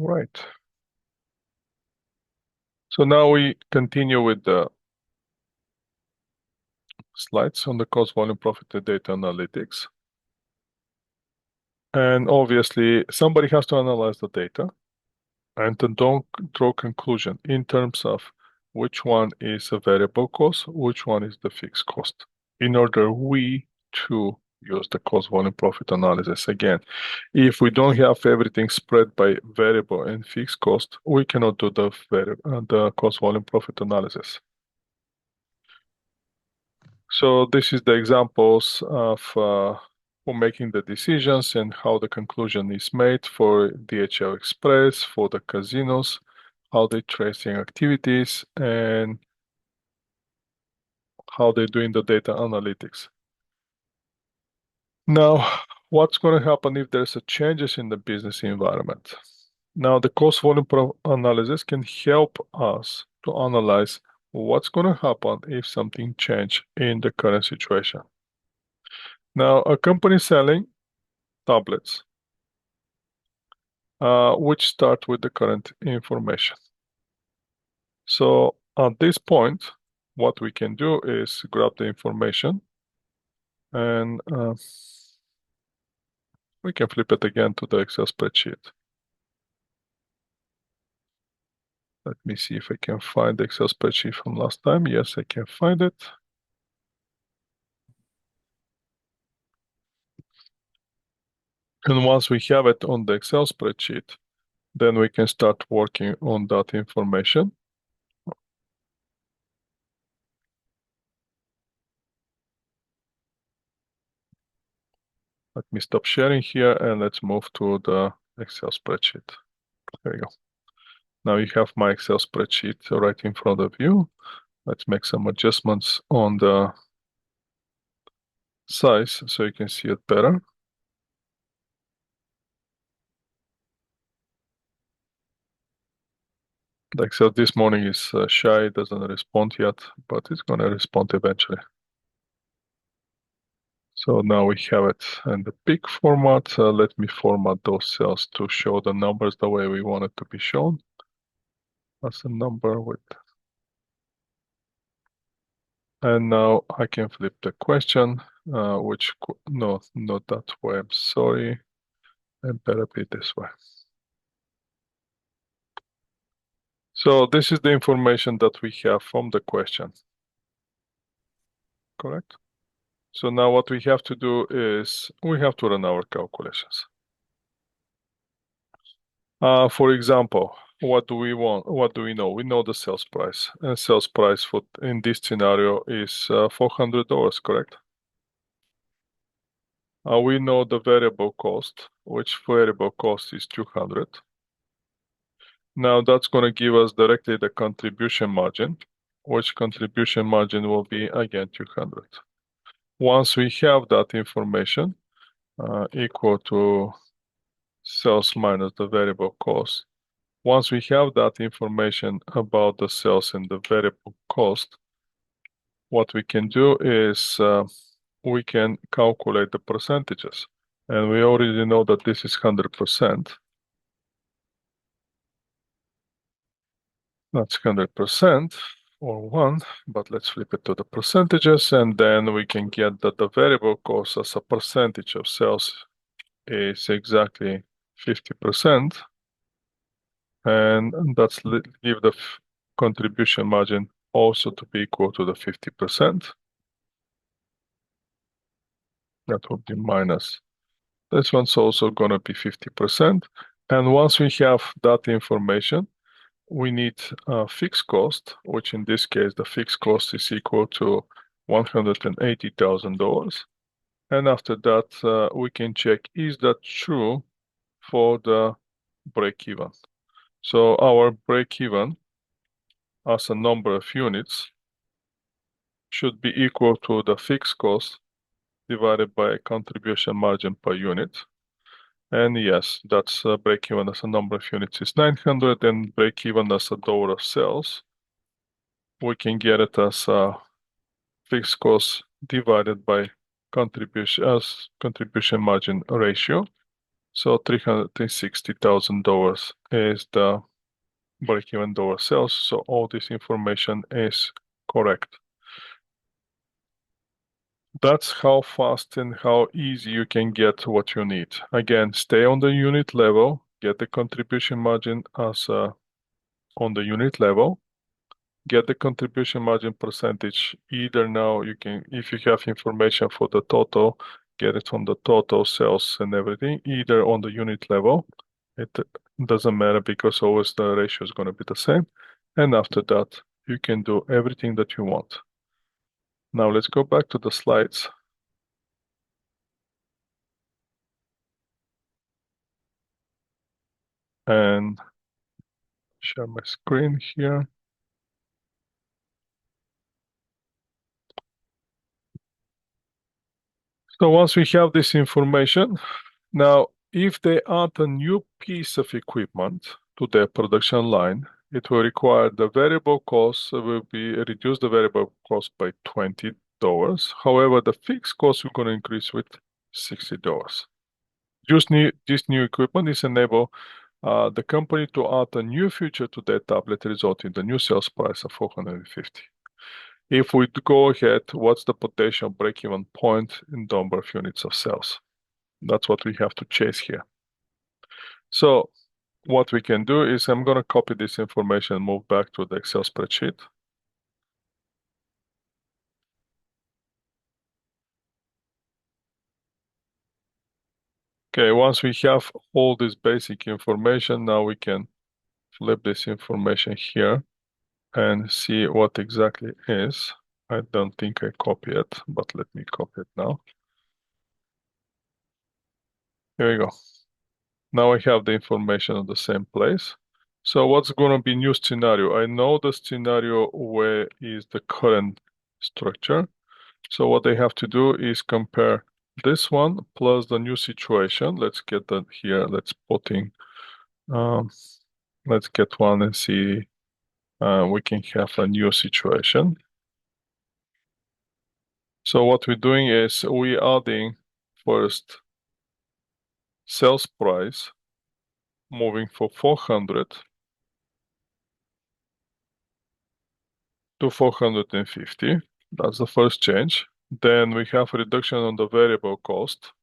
Right. So now we continue with the slides on the cost, volume, profit, and data analytics. And obviously, somebody has to analyze the data and then don't draw conclusion in terms of which one is a variable cost, which one is the fixed cost, in order we to use the cost, volume, profit analysis. Again, if we don't have everything spread by variable and fixed cost, we cannot do the cost, volume, profit analysis. So this is the examples of for making the decisions and how the conclusion is made for DHL Express, for the casinos, how they're tracing activities, and how they're doing the data analytics. Now, what's going to happen if there's a changes in the business environment? Now, the cost volume analysis can help us to analyze what's going to happen if something change in the current situation. Now, a company selling tablets, which start with the current information. So at this point, what we can do is grab the information and we can flip it again to the Excel spreadsheet. Let me see if I can find the Excel spreadsheet from last time. Yes, I can find it. And once we have it on the Excel spreadsheet, then we can start working on that information. Let me stop sharing here and let's move to the Excel spreadsheet. There you go. Now you have my Excel spreadsheet right in front of you. Let's make some adjustments on the size so you can see it better. The Excel this morning is shy, doesn't respond yet, but it's going to respond eventually. So now we have it in the big format. Let me format those cells to show the numbers the way we want it to be shown. As a number with. And now I can flip the question, no, not that way, I'm sorry. And better be this way. So this is the information that we have from the question. Correct? So now what we have to do is we have to run our calculations. For example, what do we want? What do we know? We know the sales price, and sales price for in this scenario is $400, correct? We know the variable cost, which variable cost is 200. Now that's going to give us directly the contribution margin, which contribution margin will be again 200. Once we have that information equal to sales minus the variable cost, once we have that information about the sales and the variable cost, what we can do is we can calculate the percentages. And we already know that this is 100%. That's 100% or 1, but let's flip it to the percentages, and then we can get that the variable cost as a percentage of sales is exactly 50%. And that's give the contribution margin also to be equal to the 50%. That would be minus. This one's also going to be 50%. And once we have that information, we need a fixed cost, which in this case, the fixed cost is equal to $180,000. And after that, we can check, is that true for the break-even? So our break-even as a number of units should be equal to the fixed cost divided by contribution margin per unit. And yes, that's break-even as a number of units is 900, and break-even as a dollar of sales, we can get it as a fixed cost divided by contribution margin ratio. So $360,000 is the break-even dollar sales. So all this information is correct. That's how fast and how easy you can get what you need. Again, stay on the unit level, get the contribution margin as on the unit level, get the contribution margin percentage. Either now you can, if you have information for the total, get it from the total sales and everything, either on the unit level. It doesn't matter because always the ratio is going to be the same. And after that, you can do everything that you want. Now let's go back to the slides. And share my screen here. So once we have this information, now if they add a new piece of equipment to their production line, it will require the variable cost will be reduce the variable cost by $20. However, the fixed cost will going to increase with $60. This new equipment is enable the company to add a new feature to their tablet, resulting in the new sales price of $450. If we go ahead, what's the potential break-even point in number of units of sales? That's what we have to chase here. So what we can do is I'm going to copy this information and move back to the Excel spreadsheet. Okay, once we have all this basic information, now we can flip this information here and see what exactly is. I don't think I copy it, but let me copy it now. Here we go. Now I have the information in the same place. So what's going to be new scenario? I know the scenario where is the current structure. So what they have to do is compare this one plus the new situation. Let's get that here. Let's put in, let's get one and see, we can have a new situation. So what we're doing is we adding first sales price moving from 400 to 450. That's the first change. Then we have a reduction on the variable cost.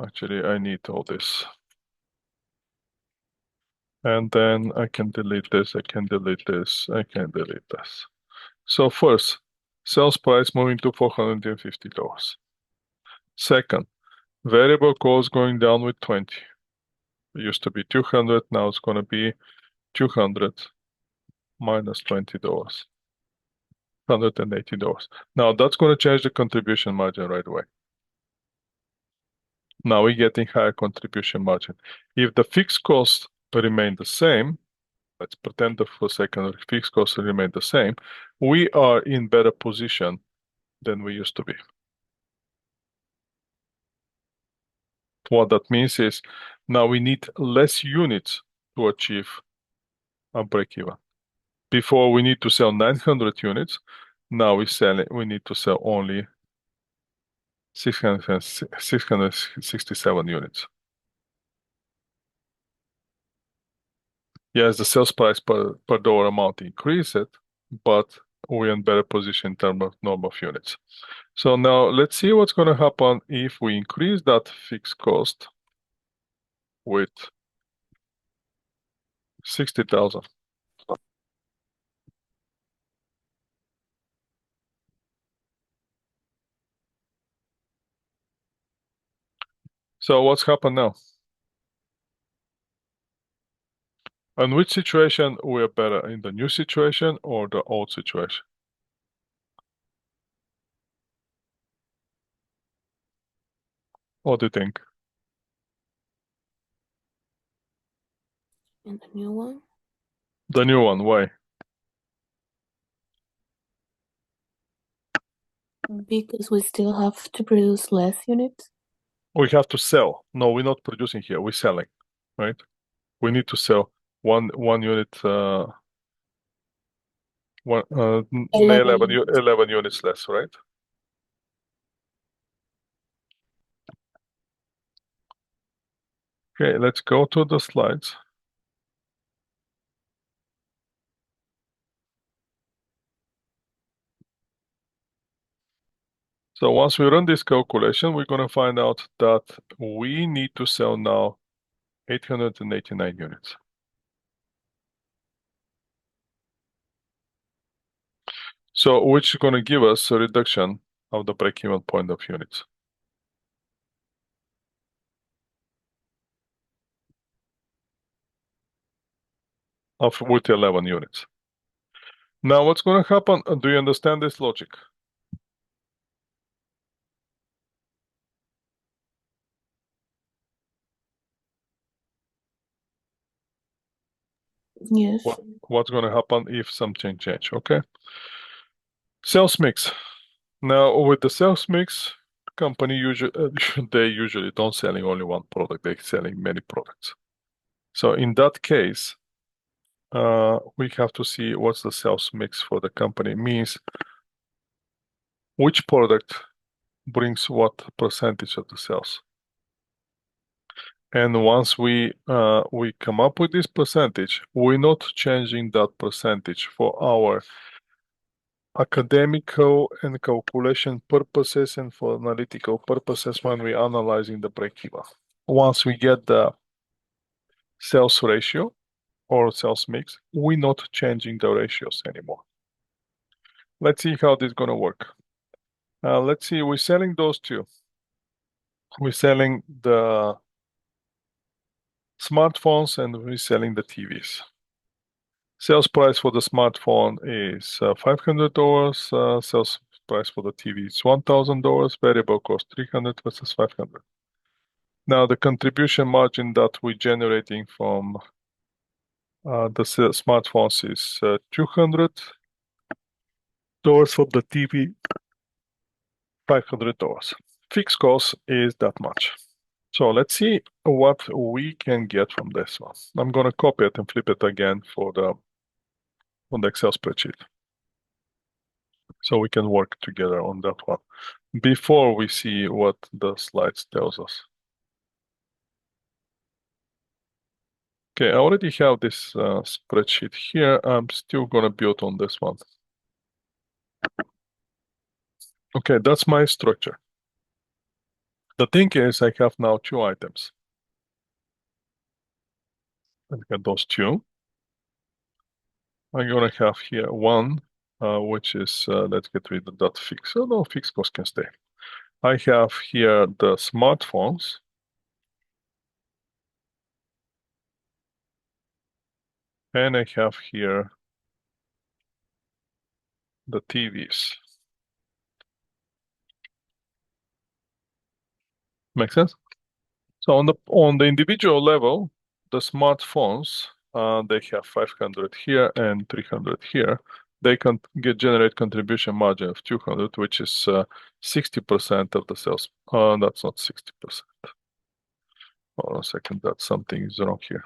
Actually, I need all this. And then I can delete this, I can delete this, I can delete this. So first, sales price moving to $450. Second, variable cost going down with 20. It used to be 200, now it's going to be 200 minus $20, $180. Now that's going to change the contribution margin right away. Now we're getting higher contribution margin. If the fixed costs remain the same, let's pretend that for a second the fixed costs remain the same, we are in better position than we used to be. What that means is now we need less units to achieve a break even. Before we need to sell 900 units, now we need to sell only 667 units. Yes, the sales price per dollar amount increased, but we're in better position in terms of number of units. So now let's see what's going to happen if we increase that fixed cost with 60,000. So what's happened now? And which situation we are better, in the new situation or the old situation? What do you think? And the new one? The new one, why? Because we still have to produce less units. We have to sell. No, we're not producing here, we're selling, right? We need to sell one unit, one, 11 units. 11 units less, right? Okay, let's go to the slides. So once we run this calculation, we're going to find out that we need to sell now 889 units. So which is going to give us a reduction of the break-even point of units of with 11 units. Now what's going to happen? Do you understand this logic? Yes. What's going to happen if something change? Okay. Sales mix. Now with the sales mix, company usually they usually don't selling only one product, they're selling many products. So in that case, we have to see what's the sales mix for the company. Means which product brings what percentage of the sales. And once we come up with this percentage, we're not changing that percentage for our academical and calculation purposes and for analytical purposes when we're analyzing the break-even. Once we get the sales ratio or sales mix, we're not changing the ratios anymore. Let's see how this is going to work. Let's see, we're selling those two. We're selling the smartphones and we're selling the TVs. Sales price for the smartphone is $500. Sales price for the TV is $1,000. Variable cost 300 versus 500. Now the contribution margin that we're generating from the smartphones is $200 from the TV, $500. Fixed cost is that much. So let's see what we can get from this one. I'm going to copy it and flip it again on the Excel spreadsheet. So we can work together on that one before we see what the slides tells us. Okay, I already have this spreadsheet here. I'm still going to build on this one. Okay, that's my structure. The thing is, I have now two items. Let's get those two. I'm going to have here one, which is, let's get rid of that fixed. Oh, no, fixed cost can stay. I have here the smartphones. And I have here the TVs. Make sense? So on the individual level, the smartphones, they have 500 here and 300 here. They can generate contribution margin of 200, which is 60% of the sales. That's not 60%. Hold on a second, that's something is wrong here.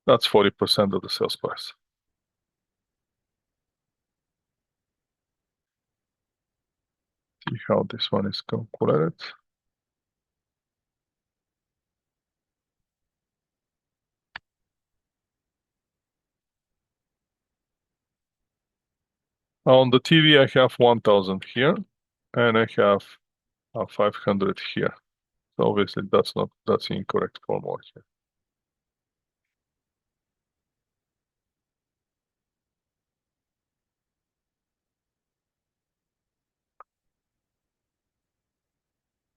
That's 40% of the sales price. See how this one is calculated. On the TV, I have 1000 here, and I have 500 here. So obviously that's the incorrect formula here.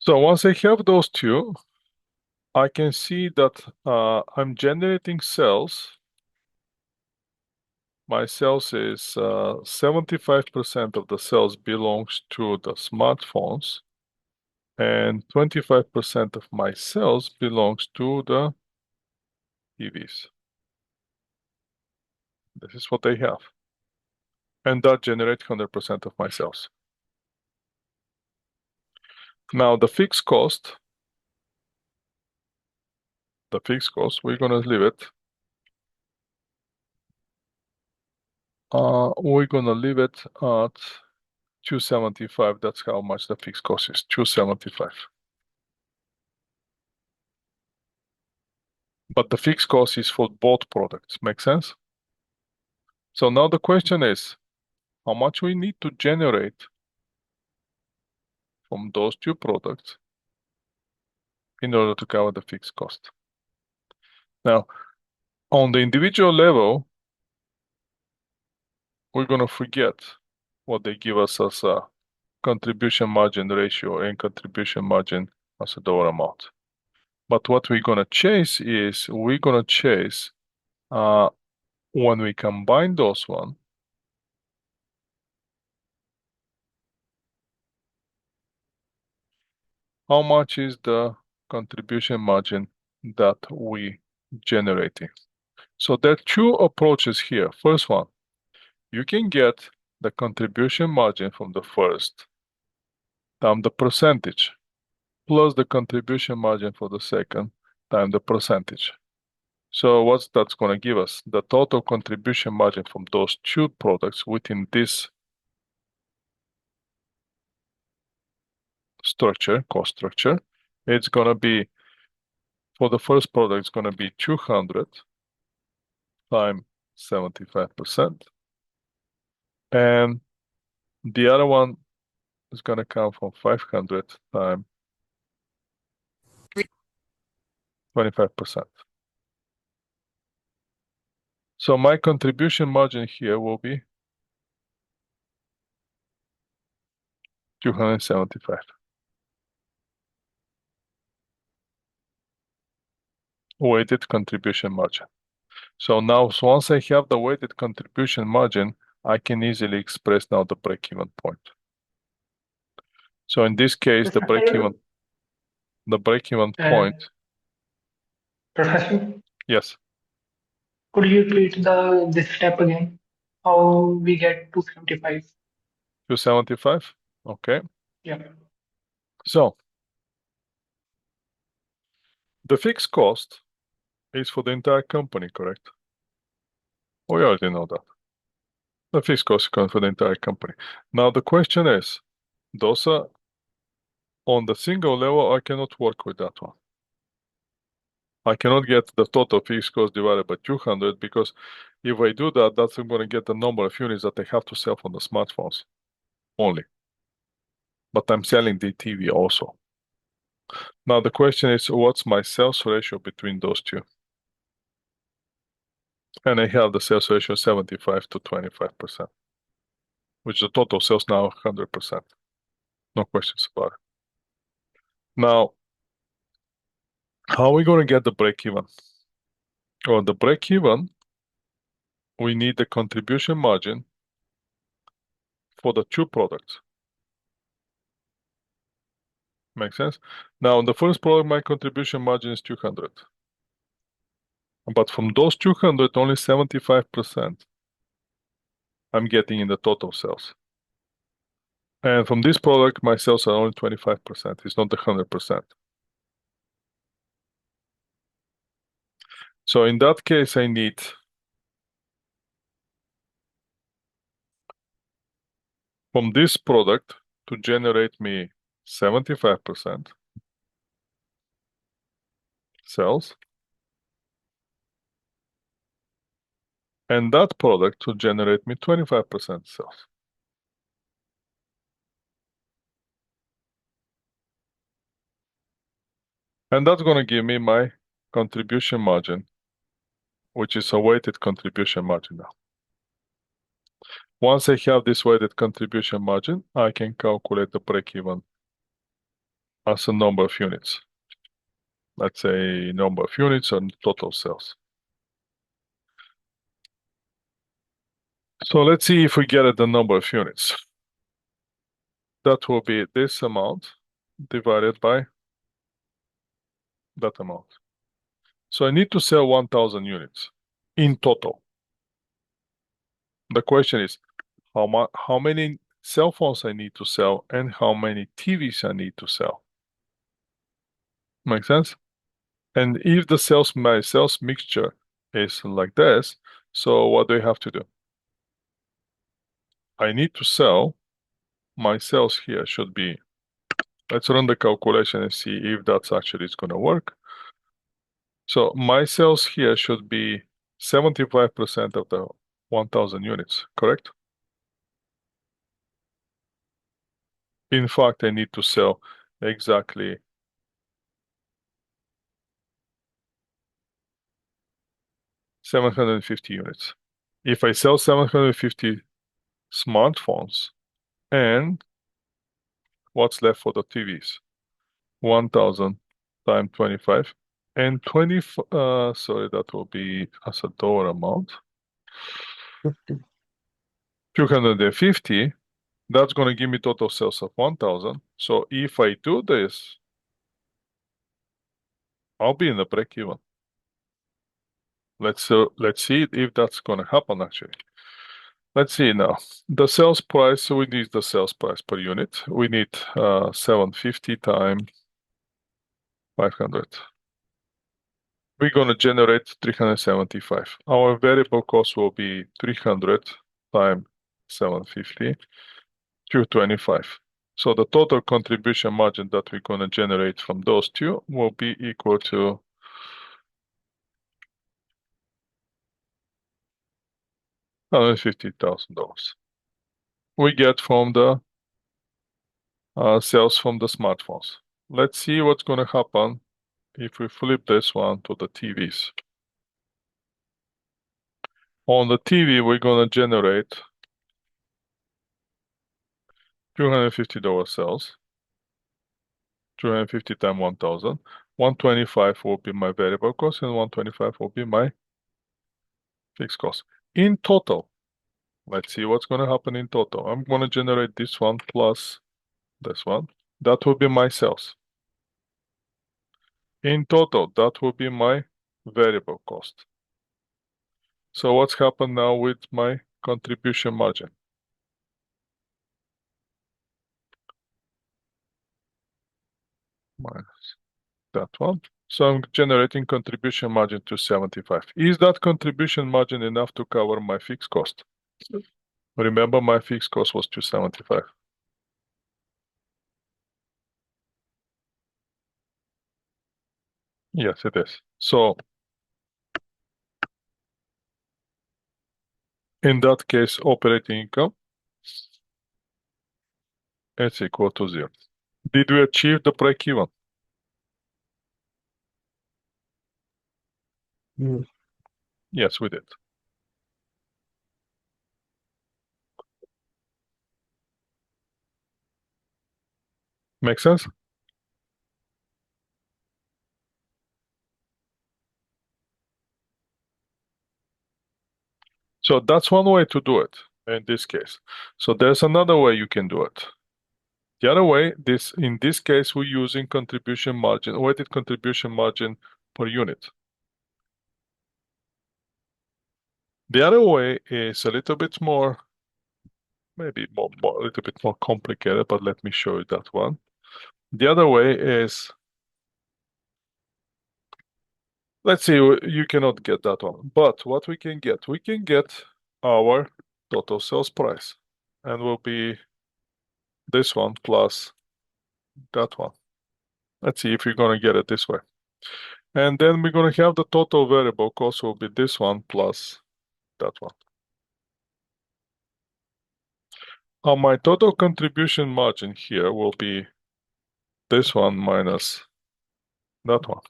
So once I have those two, I can see that I'm generating sales. My sales is 75% of the sales belongs to the smartphones, and 25% of my sales belongs to the TVs. This is what I have. And that generates 100% of my sales. Now the fixed cost, we're gonna leave it. We're gonna leave it at 275. That's how much the fixed cost is, 275. but the fixed cost is for both products. Make sense? So now the question is, how much we need to generate from those two products in order to cover the fixed cost. Now, on the individual level, we're going to forget what they give us as a contribution margin ratio and contribution margin as a dollar amount. But what we're going to chase is when we combine those one, how much is the contribution margin that we generating? So there are two approaches here. First one, you can get the contribution margin from the first times the percentage plus the contribution margin for the second times the percentage. So what's that's going to give us? The total contribution margin from those two products within this structure, cost structure, it's going to be, for the first product, it's going to be 200 times 75%. And the other one is going to come from 500 times 25%. So my contribution margin here will be 275. Weighted contribution margin. So now, once I have the weighted contribution margin, I can easily express now the break-even point. So in this case, the break-even point, Professor, yes, could you repeat this step again? How we get to 75? 275. Okay. Yeah. So the fixed cost is for the entire company, correct? We already know that. The fixed cost is for the entire company. Now the question is, those are on the single level, I cannot work with that one. I cannot get the total fixed cost divided by 200 because if I do that, that's I'm going to get the number of units that I have to sell from the smartphones only. But I'm selling the TV also. Now the question is, what's my sales ratio between those two? And I have the sales ratio 75 to 25%, which the total sales now 100%. No questions about it. Now, how are we going to get the break even? Well, the break even, we need the contribution margin for the two products. Make sense? Now, on the first product, my contribution margin is 200. But from those 200, only 75% I'm getting in the total sales. And from this product, my sales are only 25%. It's not the 100%. So in that case, I need from this product to generate me 75% sales, and that product to generate me 25% sales. And that's going to give me my contribution margin, which is a weighted contribution margin now. Once I have this weighted contribution margin, I can calculate the break-even as a number of units. Let's say number of units and total sales. So let's see if we get at the number of units. That will be this amount divided by that amount. So I need to sell 1,000 units in total. The question is, how many cell phones I need to sell and how many TVs I need to sell. Make sense? And if my sales mixture is like this, so what do I have to do? I need to sell, my sales here should be, let's run the calculation and see if that's actually going to work. So my sales here should be 75% of the 1,000 units, correct? In fact, I need to sell exactly 750 units. If I sell 750 smartphones, and what's left for the TVs? 1,000 times 25, and 20, sorry, that will be as a dollar amount, 250. That's going to give me total sales of 1,000. So if I do this, I'll be in the break even. Let's see if that's going to happen actually. Let's see now. The sales price, so we need the sales price per unit. We need 750 times 500. We're going to generate 375. Our variable cost will be 300 times 750, 225. So the total contribution margin that we're going to generate from those two will be equal to $150,000. We get from the sales from the smartphones. Let's see what's going to happen if we flip this one to the TVs. On the TV, we're going to generate $250 sales, 250 times 1,000. 125 will be my variable cost, and 125 will be my fixed cost. In total, let's see what's going to happen in total. I'm going to generate this one plus this one. That will be my sales. In total, that will be my variable cost. So what's happened now with my contribution margin? Minus that one. So I'm generating contribution margin to 75. Is that contribution margin enough to cover my fixed cost? Remember, my fixed cost was 275. Yes, it is. So in that case, operating income is equal to 0. Did we achieve the break even? Yes, we did. Make sense? So that's one way to do it in this case. So there's another way you can do it. The other way, in this case, we're using contribution margin, weighted contribution margin per unit. The other way is a little bit more, maybe a little bit more complicated, but let me show you that one. The other way is, let's see, you cannot get that one, but what we can get our total sales price, and will be this one plus that one. Let's see if you're going to get it this way. And then we're going to have the total variable cost will be this one plus that one. My total contribution margin here will be this one minus that one.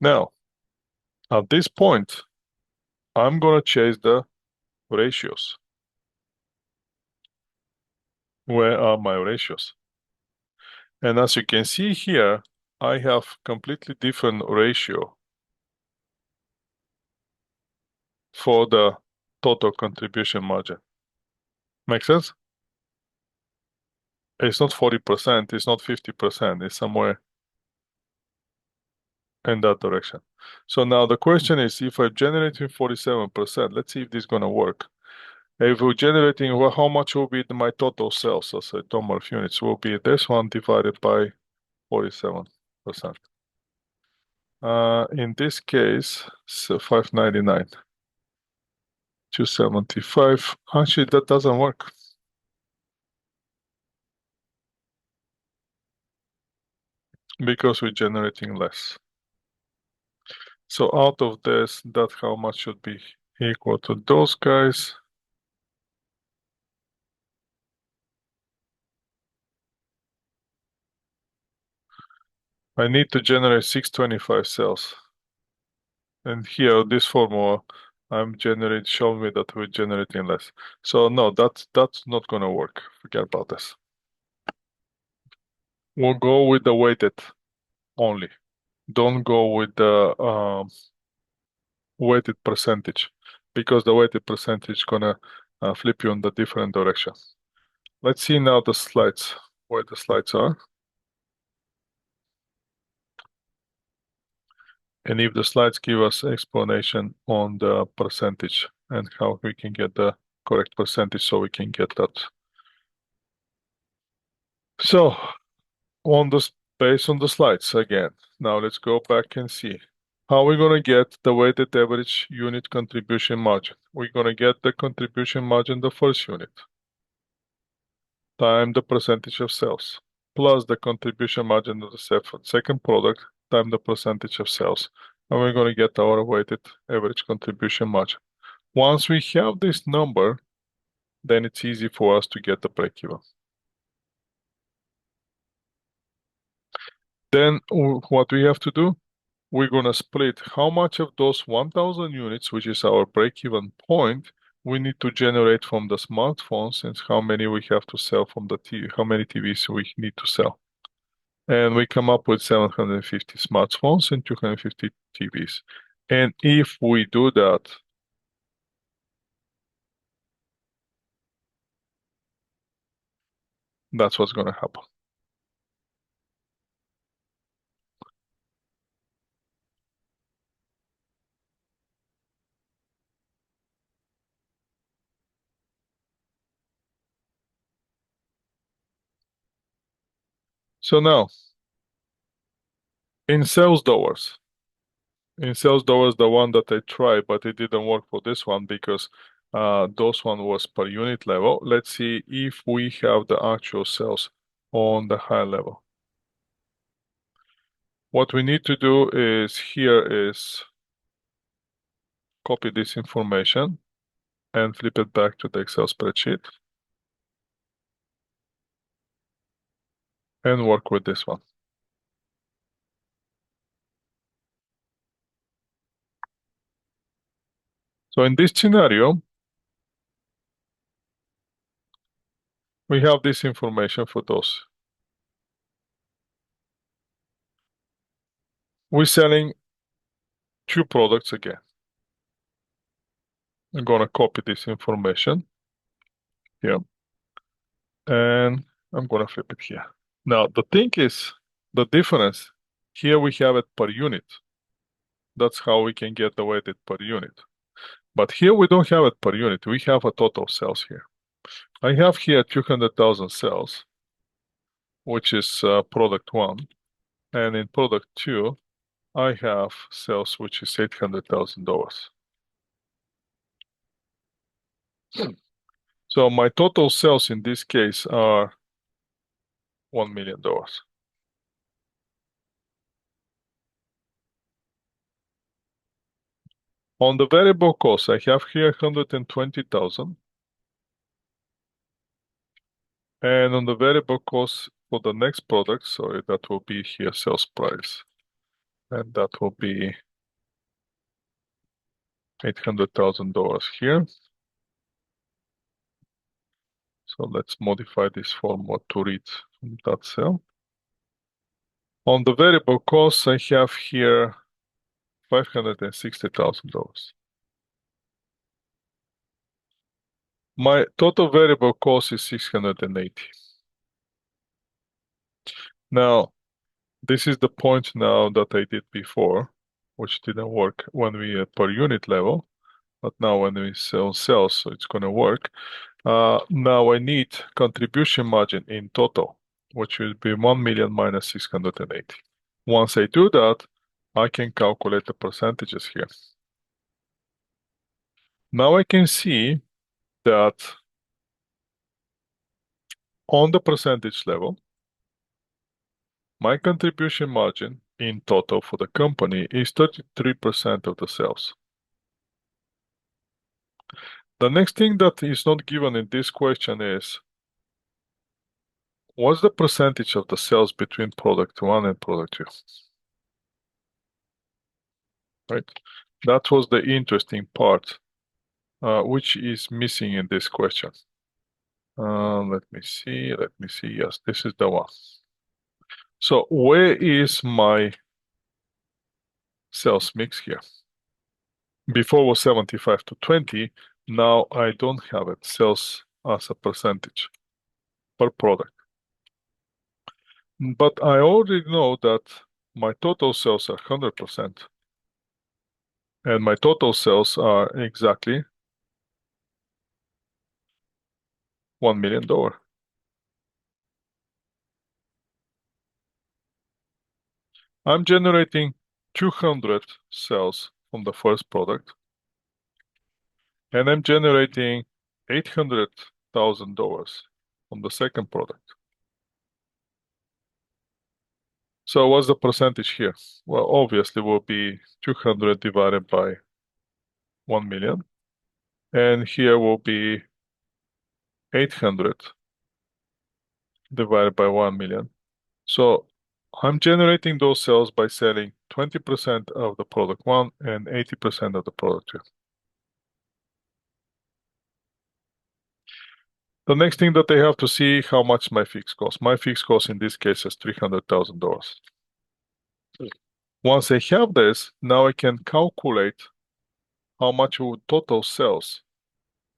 Now, at this point, I'm going to chase the ratios. Where are my ratios? And as you can see here, I have completely different ratio for the total contribution margin. Make sense? It's not 40%, it's not 50%, it's somewhere in that direction. So now the question is, if I'm generating 47%, let's see if this is going to work. If we're generating, well, how much will be my total sales as a number of units? Will be this one divided by 47%. In this case, so 599, 275. Actually, that doesn't work. Because we're generating less. So out of this, that's how much should be equal to those guys. I need to generate 625 cells. And here, this formula, showing me that we're generating less. So no, that's not gonna work. Forget about this. We'll go with the weighted only. Don't go with the weighted percentage, because the weighted percentage gonna flip you in the different direction. Let's see now the slides, where the slides are. And if the slides give us explanation on the percentage and how we can get the correct percentage so we can get that. So on this, based on the slides again, now let's go back and see. How are we going to get the weighted average unit contribution margin? We're going to get the contribution margin the first unit time the percentage of sales plus the contribution margin of the second product time the percentage of sales. And we're going to get our weighted average contribution margin. Once we have this number, then it's easy for us to get the break-even. Then what we have to do, we're going to split how much of those 1,000 units, which is our break-even point, we need to generate from the smartphones and how many we have to sell from the TV, how many TVs we need to sell. And we come up with 750 smartphones and 250 TVs. And if we do that, that's what's going to happen. So now, in sales dollars, the one that I tried, but it didn't work for this one because those one was per unit level. Let's see if we have the actual sales on the high level. What we need to do is here is copy this information and flip it back to the Excel spreadsheet and work with this one. So in this scenario, we have this information for those. We're selling 2 products again. I'm gonna copy this information here and I'm gonna flip it here. Now the thing is, the difference here we have it per unit. That's how we can get the weighted per unit. But here we don't have it per unit. We have a total sales here. I have here 200,000 sales, which is product 1. And in product 2, I have sales, which is $800,000. So my total sales in this case are $1 million. On the variable cost, I have here 120,000. And on the variable cost for the next product, sorry, that will be here sales price. And that will be $800,000 here. So let's modify this formula to read from that cell. On the variable cost, I have here $560,000. My total variable cost is 680. Now, this is the point now that I did before, which didn't work when we per unit level, but now when we sell sales, so it's gonna work. Now I need contribution margin in total, which will be 1 million minus 680. Once I do that, I can calculate the percentages here. Now I can see that on the percentage level, my contribution margin in total for the company is 33% of the sales. The next thing that is not given in this question is, what's the percentage of the sales between product one and product two? Right? That was the interesting part, which is missing in this question. Let me see. Yes, this is the one. So where is my sales mix here? Before was 75 to 20. Now I don't have it. Sales as a percentage per product. But I already know that my total sales are 100%. And my total sales are exactly $1 million. I'm generating 200 sales from the first product, and I'm generating $800,000 from the second product. So what's the percentage here? Well, obviously will be 200 divided by 1 million, and here will be 800 divided by 1 million. So I'm generating those sales by selling 20% of the product one and 80% of the product two. The next thing that they have to see how much my fixed cost. My fixed cost in this case is $300,000. Once I have this, now I can calculate how much total sales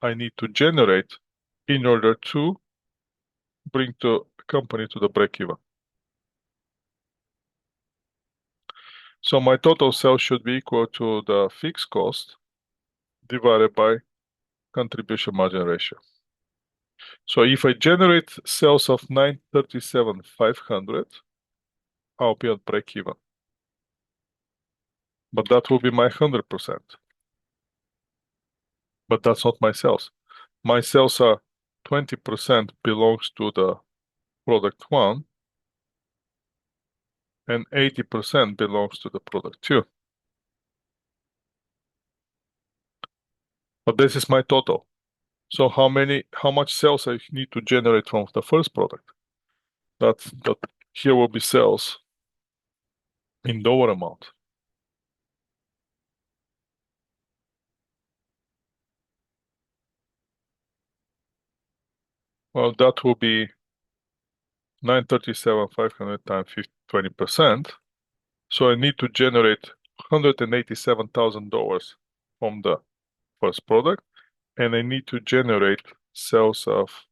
I need to generate in order to bring the company to the break even. So my total sales should be equal to the fixed cost divided by contribution margin ratio. So if I generate sales of 937,500, I'll be at break even. But that will be my 100%. But that's not my sales. My sales are 20% belongs to the product one and 80% belongs to the product two. But this is my total. So how much sales I need to generate from the first product? That here will be sales in dollar amount. Well, that will be 937,500 times 20%. So I need to generate $187,000 from the first product, and I need to generate sales of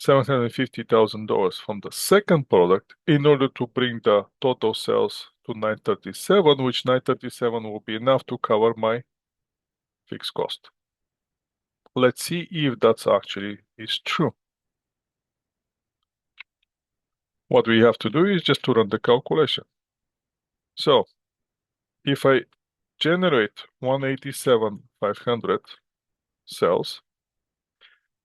$750,000 from the second product in order to bring the total sales to 937, which 937 will be enough to cover my fixed cost. Let's see if that's actually is true. What we have to do is just to run the calculation. So if I generate 187,500 sales,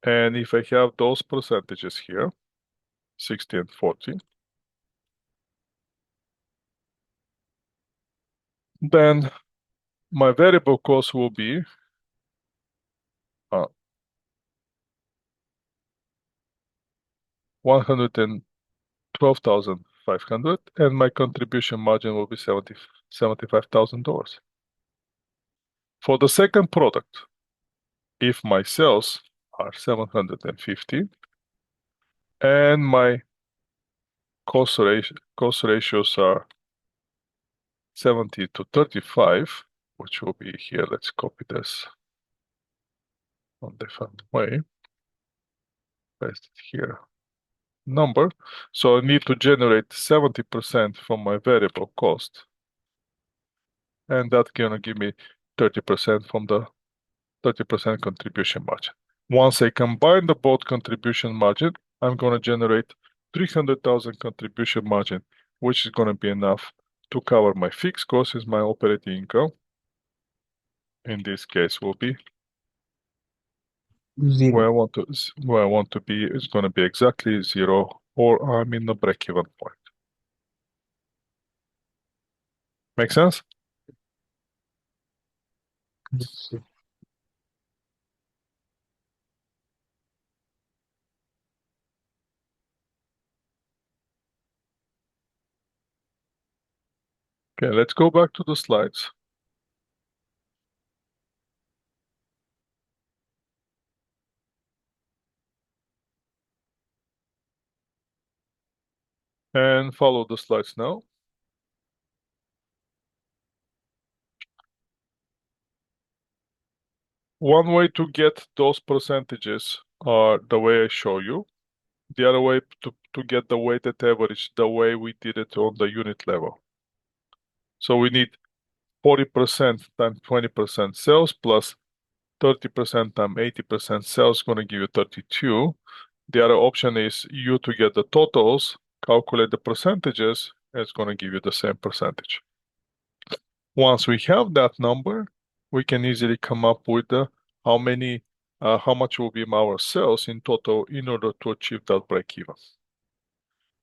and if I have those percentages here, 60 and 40, then my variable cost will be 112,500, and my contribution margin will be $75,000. For the second product, if my sales are 750 and my cost ratios are 70 to 35, which will be here, let's copy this on different way, paste it here, number. So I need to generate 70% from my variable cost, and that's gonna give me 30% from the 30% contribution margin. Once I combine the both contribution margin, I'm gonna generate 300,000 contribution margin, which is gonna be enough to cover my fixed costs as my operating income. In this case will be Zero. where I want to be is gonna be exactly zero, or I'm in the break-even point. Make sense? Okay, let's go back to the slides. And follow the slides now. One way to get those percentages are the way I show you. The other way to get the weighted average, the way we did it on the unit level. So we need 40% times 20% sales plus 30% times 80% sales going to give you 32. The other option is you to get the totals, calculate the percentages, it's going to give you the same percentage. Once we have that number, we can easily come up with how much will be our sales in total in order to achieve that break even.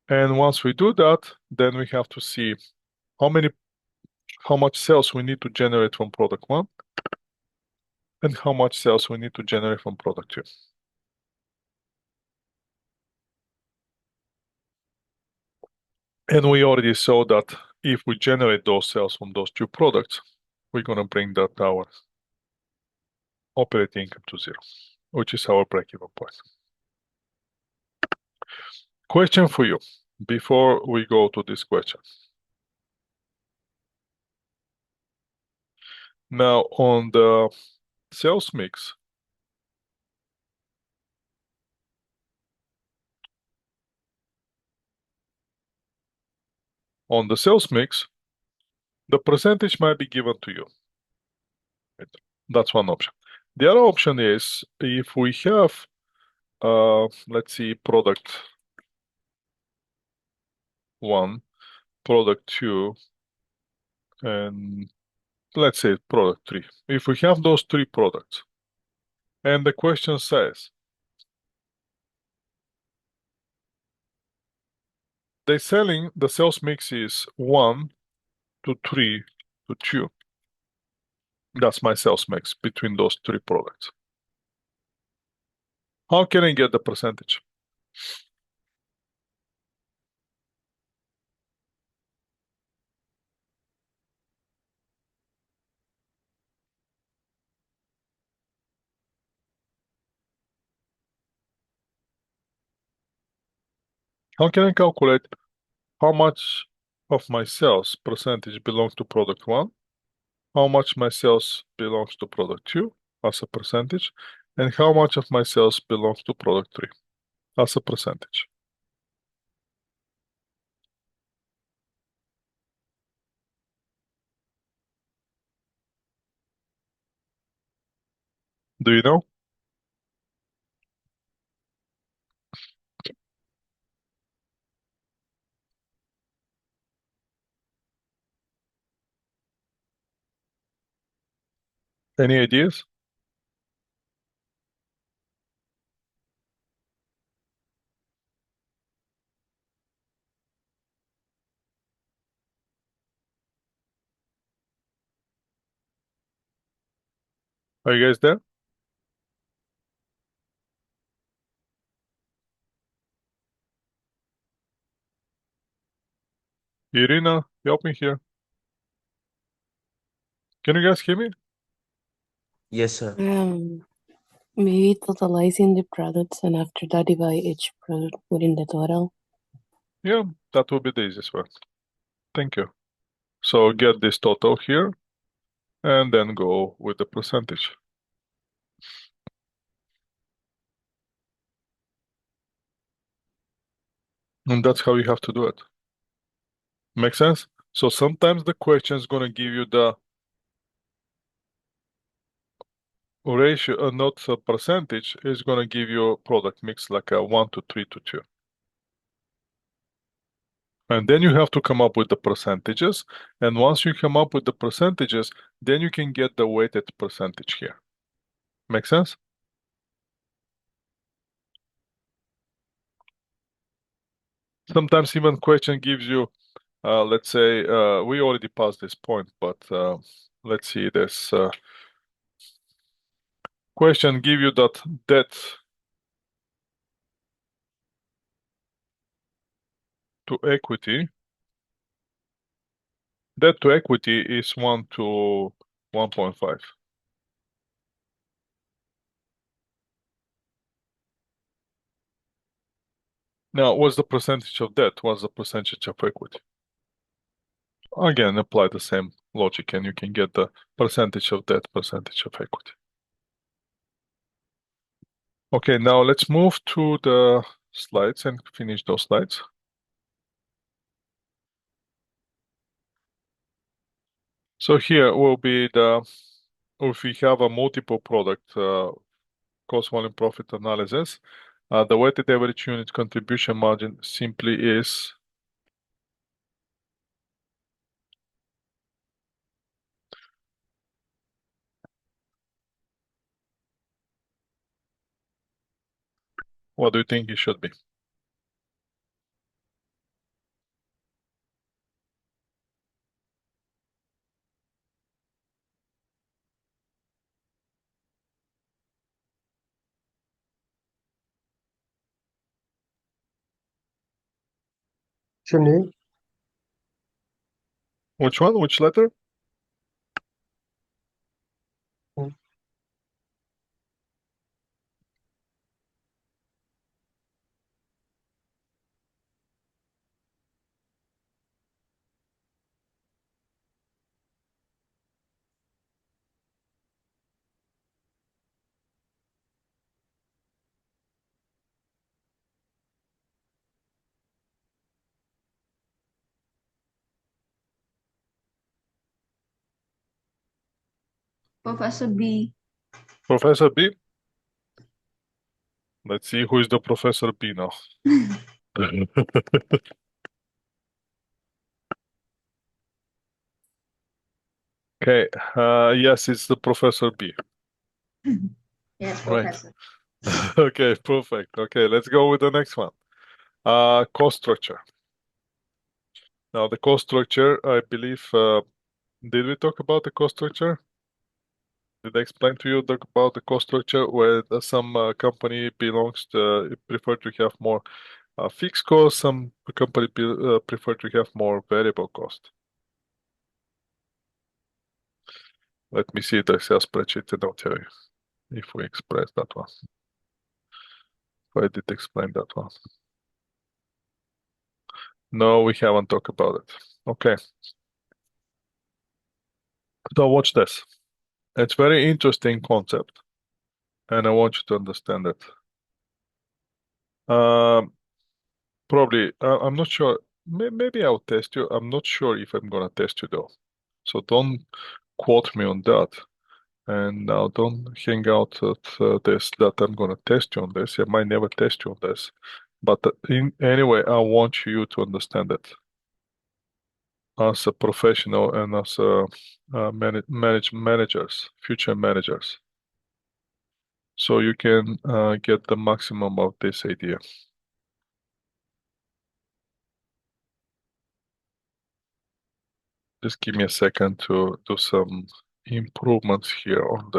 And once we do that, then we have to see how much sales we need to generate from product one and how much sales we need to generate from product two. And we already saw that if we generate those sales from those two products, we're going to bring that our operating income to zero, which is our break-even point. Question for you before we go to this question. Now, on the sales mix, the percentage might be given to you. That's one option. The other option is if we have, let's see, product one, product two, and let's say product three. If we have those three products, and the question says, the sales mix is 1 to 3 to 2. That's my sales mix between those three products. How can I get the percentage? How can I calculate how much of my sales percentage belongs to product one, how much my sales belongs to product two as a percentage, and how much of my sales belongs to product three as a percentage? Do you know? Any ideas? Are you guys there? Irina, help me here. Can you guys hear me? Yes, sir. Maybe totalizing the products and after that divide each product within the total. Yeah, that would be the easiest way. Thank you. So get this total here and then go with the percentage. And that's how you have to do it. Make sense? So sometimes the question is going to give you the ratio, not a percentage, is going to give you a product mix like a 1 to 3 to 2. And then you have to come up with the percentages. And once you come up with the percentages, then you can get the weighted percentage here. Make sense? Sometimes even question gives you let's say we already passed this point, but let's see this question give you that debt to equity. Debt to equity is 1 to 1.5. Now, what's the percentage of debt? What's the percentage of equity? Again, apply the same logic and you can get the percentage of debt, percentage of equity. Okay, now let's move to the slides and finish those slides. So here will be if we have a multiple product cost volume profit analysis, the weighted average unit contribution margin simply is what do you think it should be? Shouldn't Which one? Which letter? it? Professor B. Professor B? Let's see who is the Professor B now. Okay, yes, it's the Professor B. Yes, Right. Professor. Okay, perfect. Okay, let's go with the next one. Cost structure. Now, the cost structure, I believe, did we talk about the cost structure? Did I explain to you about the cost structure where some company belongs to prefer to have more fixed cost, some company prefer to have more variable cost? Let me see the Excel spreadsheet and I'll tell you if we express that one. If I did explain that one. No, we haven't talked about it. Okay. So watch this. It's very interesting concept, and I want you to understand it. Probably, I'm not sure. Maybe I'll test you. I'm not sure if I'm gonna test you though. So don't quote me on that. And now don't hang out at this that I'm gonna test you on this. I might never test you on this. But anyway, I want you to understand it as a professional and as a managers, future managers. So you can get the maximum of this idea. Just give me a second to do some improvements here on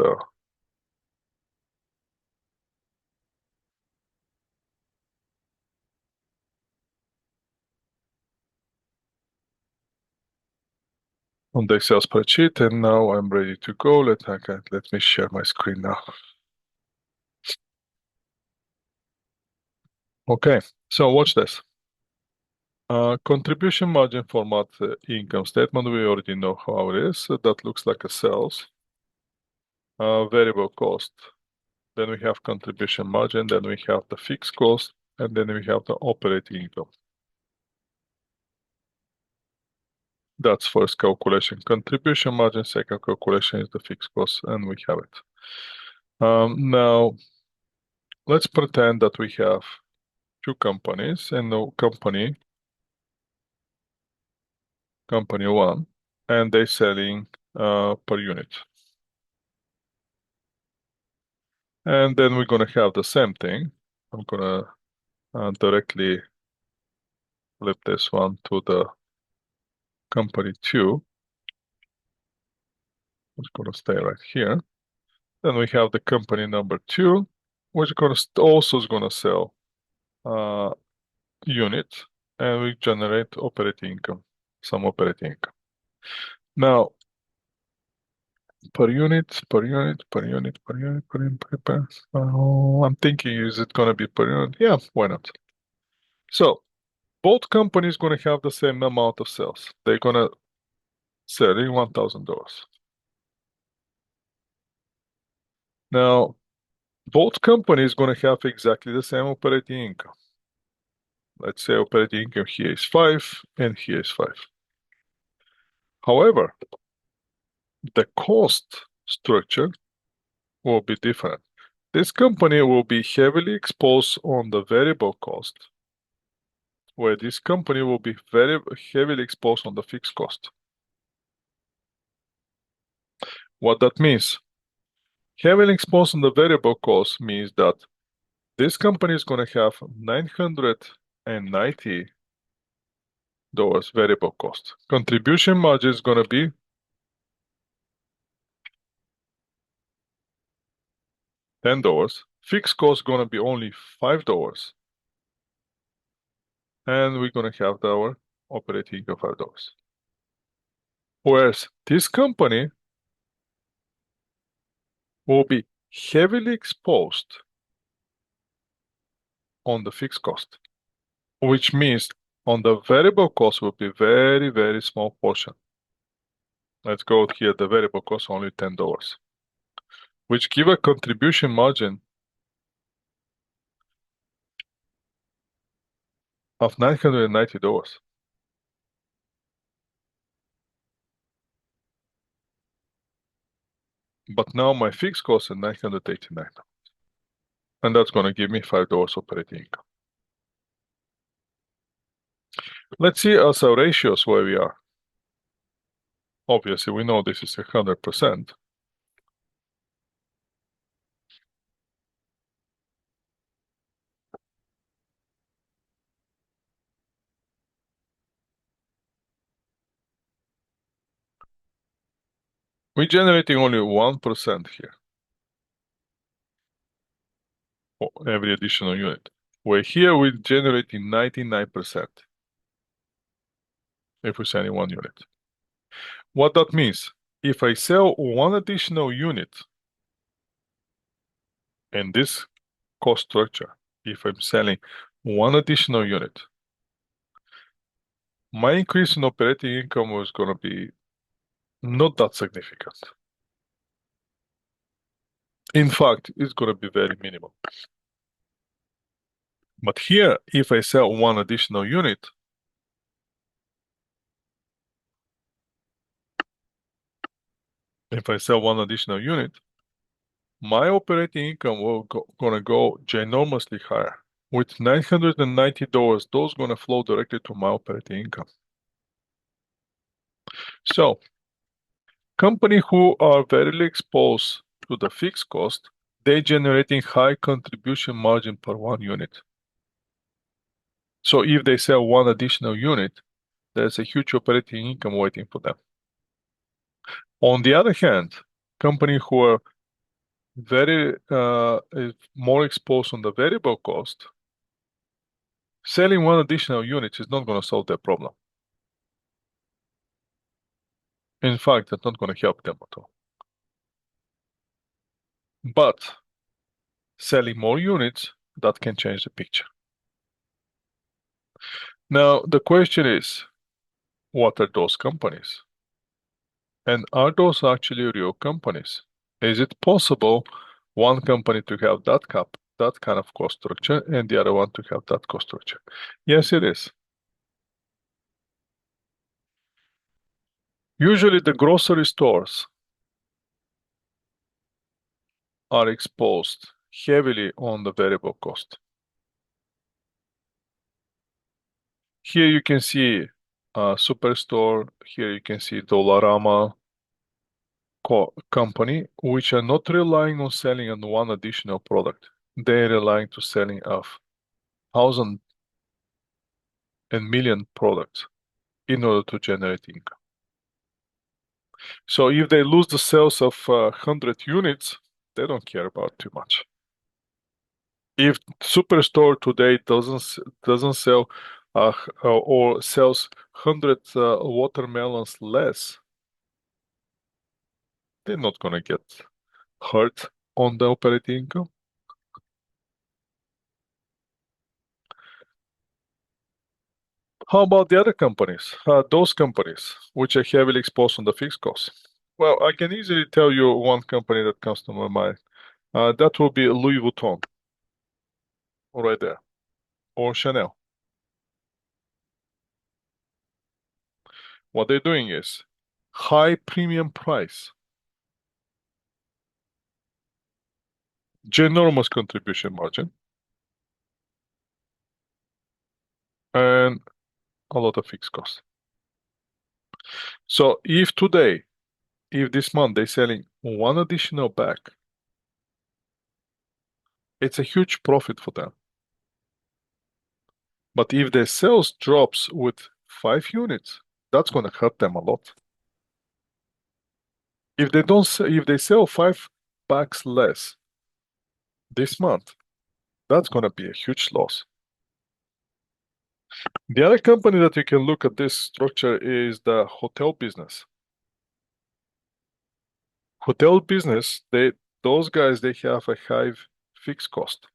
the Excel spreadsheet, and now I'm ready to go. Let me share my screen now. Okay, so watch this. Contribution margin format income statement. We already know how it is. That looks like a sales. Variable cost. Then we have contribution margin. Then we have the fixed cost, and then we have the operating income. That's first calculation. Contribution margin, second calculation is the fixed cost, and we have it. Now, let's pretend that we have two companies, and the company one, and they're selling per unit. And then we're gonna have the same thing. I'm gonna directly flip this one to the company 2, which is going to stay right here. Then we have the company number 2, which also is going to sell unit, and we generate operating income, some operating income. Now, per unit. I'm thinking, is it going to be per unit? Yeah, why not? So, both companies going to have the same amount of sales. They're going to sell in $1,000. Now, both companies going to have exactly the same operating income. Let's say operating income here is 5 and here is 5. However, the cost structure will be different. This company will be heavily exposed on the variable cost, where this company will be very heavily exposed on the fixed cost. What that means? Heavily exposed on the variable cost means that this company is going to have $990 variable cost. Contribution margin is going to be $10. Fixed cost is going to be only $5. And we're going to have our operating of $5. Whereas this company will be heavily exposed on the fixed cost, which means on the variable cost will be very, very small portion. Let's go here, the variable cost only $10, which give a contribution margin of $990. But now my fixed cost is $989. And that's going to give me $5 operating income. Let's see as our ratios where we are. Obviously, we know this is 100%. We're generating only 1% here for every additional unit. Where here we're generating 99% if we're selling one unit. What that means, if I sell one additional unit in this cost structure, if I'm selling one additional unit, my increase in operating income was going to be not that significant. In fact, it's going to be very minimal. But here, if I sell one additional unit, my operating income will gonna go ginormously higher. With $990, those gonna flow directly to my operating income. So, company who are very exposed to the fixed cost, they generating high contribution margin per one unit. So if they sell one additional unit, there's a huge operating income waiting for them. On the other hand, company who are very more exposed on the variable cost, selling one additional unit is not going to solve their problem. In fact, it's not going to help them at all. But selling more units, that can change the picture. Now, the question is, what are those companies? And are those actually real companies? Is it possible one company to have that kind of cost structure and the other one to have that cost structure? Yes, it is. Usually the grocery stores are exposed heavily on the variable cost. Here you can see a superstore, here you can see Dollarama company, which are not relying on selling on one additional product. They're relying to selling of 1,000 and million products. in order to generate income. So if they lose the sales of 100 units, they don't care about too much. If Superstore today doesn't sell or sells 100 watermelons less, they're not gonna get hurt on the operating income. How about the other companies? Those companies which are heavily exposed on the fixed costs. Well, I can easily tell you one company that comes to my mind. That will be Louis Vuitton, right there, or Chanel. What they're doing is high premium price, ginormous contribution margin, and a lot of fixed costs. So if today, if this month they're selling one additional bag, it's a huge profit for them. But if their sales drops with 5 units, that's going to hurt them a lot. If they sell 5 bags less this month, that's going to be a huge loss. The other company that you can look at this structure is the hotel business. Hotel business, those guys, they have a high fixed cost.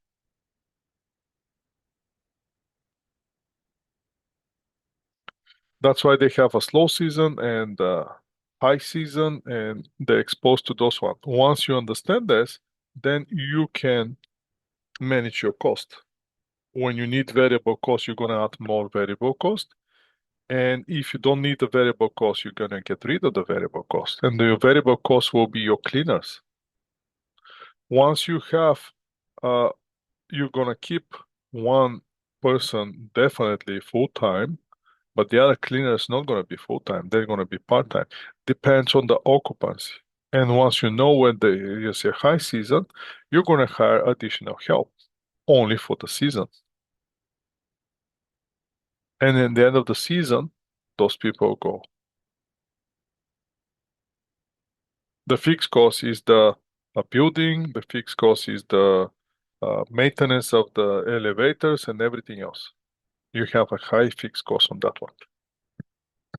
That's why they have a slow season and a high season, and they're exposed to those ones. Once you understand this, then you can manage your cost. When you need variable cost, you're going to add more variable cost. And if you don't need the variable cost, you're going to get rid of the variable cost. And the variable cost will be your cleaners. Once you have, you're going to keep one person definitely full-time, but the other cleaner is not going to be full-time. They're going to be part-time. Depends on the occupancy. And once you know when there's a high season, you're going to hire additional help only for the season. And in the end of the season, those people go. The fixed cost is the building, the fixed cost is the maintenance of the elevators and everything else. You have a high fixed cost on that one.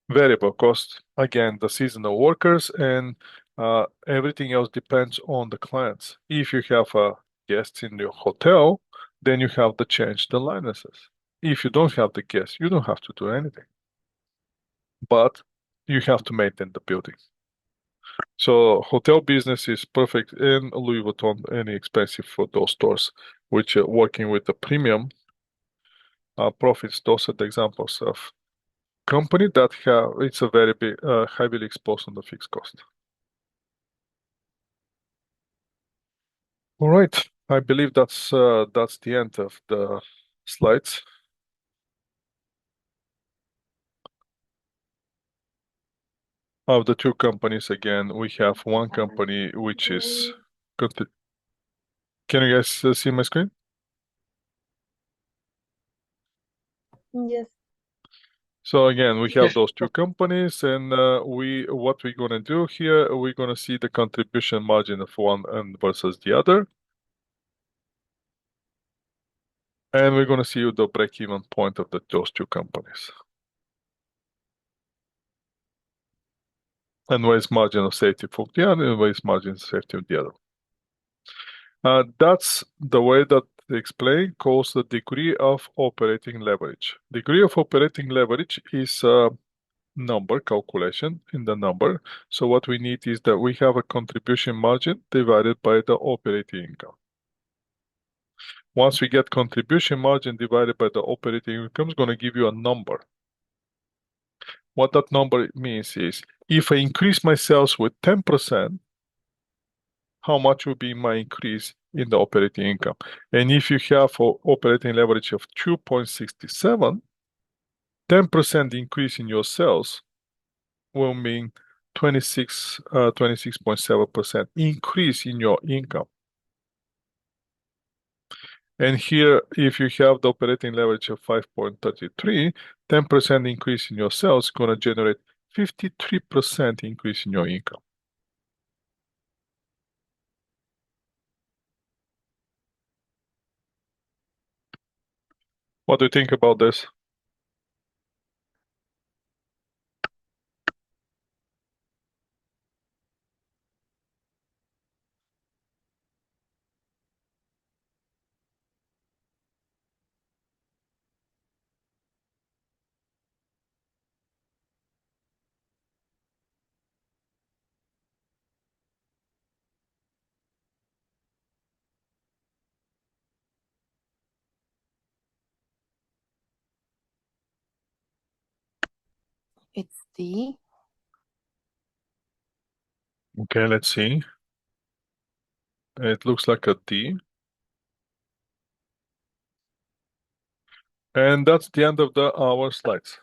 Variable cost, again, the seasonal workers, and everything else depends on the clients. If you have guests in your hotel, then you have to change the licenses. If you don't have the guests, you don't have to do anything. But you have to maintain the building. So hotel business is perfect in Louis Vuitton, any expensive for those stores, which are working with the premium profits. Those are the examples of company that have, it's a very big, heavily exposed on the fixed cost. All right, I believe that's the end of the slides. Of the two companies, again, we have one company which is good. Can you guys see my screen? Yes. So again, we have Yes. those two companies, and what we're gonna do here, we're gonna see the contribution margin of one and versus the other, and we're gonna see the break-even point of those two companies, and where's margin of safety for the other, and where's margin of safety of the other. That's the way that they explain calls the degree of operating leverage. Degree of operating leverage is number calculation in the number. So what we need is that we have a contribution margin divided by the operating income. Once we get contribution margin divided by the operating income, it's going to give you a number. What that number means is if I increase my sales with 10%, how much will be my increase in the operating income? And if you have operating leverage of 2.67, 10% increase in your sales will mean 26.7% increase in your income. And here, if you have the operating leverage of 5.33, 10% increase in your sales is going to generate 53% increase in your income. What do you think about this? It's D. Okay, let's see. It looks like a D. And that's the end of our slides.